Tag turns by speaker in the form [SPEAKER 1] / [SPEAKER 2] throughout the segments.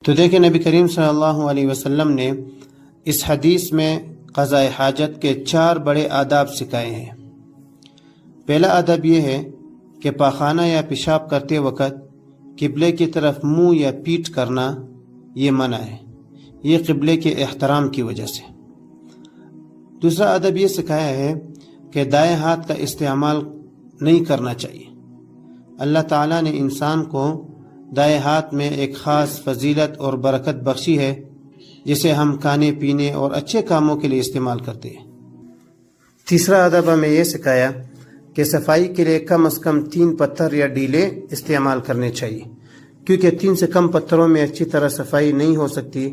[SPEAKER 1] تو دیکھیں نبی کریم صلی اللہ علیہ وسلم نے اس حدیث میں قضاء حاجت کے 4 بڑے آداب سکھائے ہیں۔ پہلا ادب یہ ہے کہ پاخانہ یا پیشاب کرتے وقت قبلے کی طرف منہ یا پیٹھ کرنا یہ منع ہے، یہ قبلے کے احترام کی وجہ سے۔ دوسرا ادب یہ سکھایا ہے کہ دائیں ہاتھ کا استعمال نہیں کرنا چاہیے۔ اللہ تعالیٰ نے انسان کو دائیں ہاتھ میں ایک خاص فضیلت اور برکت بخشی ہے، جسے ہم کھانے پینے اور اچھے کاموں کے لیے استعمال کرتے ہیں۔ تیسرا ادب ہمیں یہ سکھایا کہ صفائی کے لیے کم از کم 3 پتھر یا ڈیلے استعمال کرنے چاہیے، کیونکہ 3 سے کم پتھروں میں اچھی طرح صفائی نہیں ہو سکتی،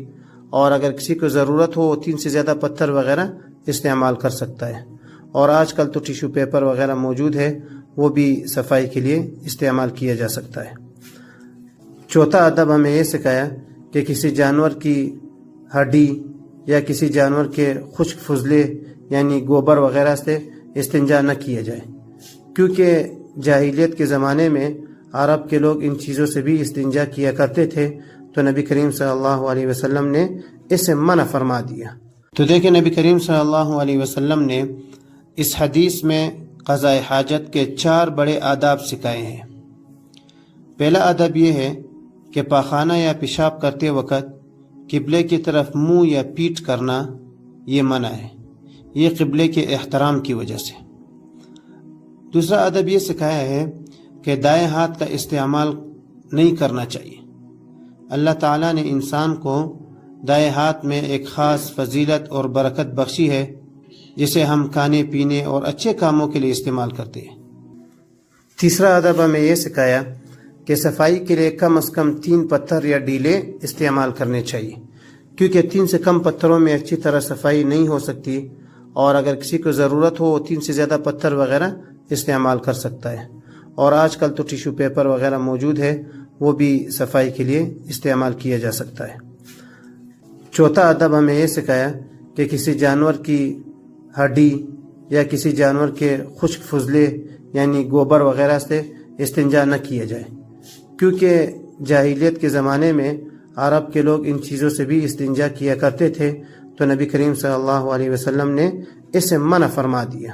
[SPEAKER 1] اور اگر کسی کو ضرورت ہو 3 سے زیادہ پتھر وغیرہ استعمال کر سکتا ہے، اور آج کل تو ٹیشو پیپر وغیرہ موجود ہے، وہ بھی صفائی کے لیے استعمال کیا جا سکتا ہے۔ چوتھا ادب ہمیں یہ سکھایا کہ کسی جانور کی ہڈی یا کسی جانور کے خشک فضلے یعنی گوبر وغیرہ سے استنجا نہ کیا جائے، کیونکہ جاہلیت کے زمانے میں عرب کے لوگ ان چیزوں سے بھی استنجا کیا کرتے تھے، تو نبی کریم صلی اللہ علیہ وسلم نے اسے منع فرما دیا۔ تو دیکھیں نبی کریم صلی اللہ علیہ وسلم نے اس حدیث میں قضاء حاجت کے 4 بڑے آداب سکھائے ہیں۔ پہلا ادب یہ ہے کہ پاخانہ یا پیشاب کرتے وقت قبلے کی طرف منہ یا پیٹھ کرنا یہ منع ہے، یہ قبلے کے احترام کی وجہ سے۔ دوسرا ادب یہ سکھایا ہے کہ دائیں ہاتھ کا استعمال نہیں کرنا چاہیے۔ اللہ تعالیٰ نے انسان کو دائیں ہاتھ میں ایک خاص فضیلت اور برکت بخشی ہے، جسے ہم کھانے پینے اور اچھے کاموں کے لیے استعمال کرتے ہیں۔ تیسرا ادب ہمیں یہ سکھایا کہ صفائی کے لیے کم از کم 3 پتھر یا ڈیلے استعمال کرنے چاہیے، کیونکہ 3 سے کم پتھروں میں اچھی طرح صفائی نہیں ہو سکتی، اور اگر کسی کو ضرورت ہو 3 سے زیادہ پتھر وغیرہ استعمال کر سکتا ہے، اور آج کل تو ٹیشو پیپر وغیرہ موجود ہے، وہ بھی صفائی کے لیے استعمال کیا جا سکتا ہے۔ چوتھا ادب ہمیں یہ سکھایا کہ کسی جانور کی ہڈی یا کسی جانور کے خشک فضلے یعنی گوبر وغیرہ سے استنجا نہ کیا جائے، کیونکہ جاہلیت کے زمانے میں عرب کے لوگ ان چیزوں سے بھی استنجا کیا کرتے تھے، تو نبی کریم صلی اللہ علیہ وسلم نے اسے منع فرما دیا۔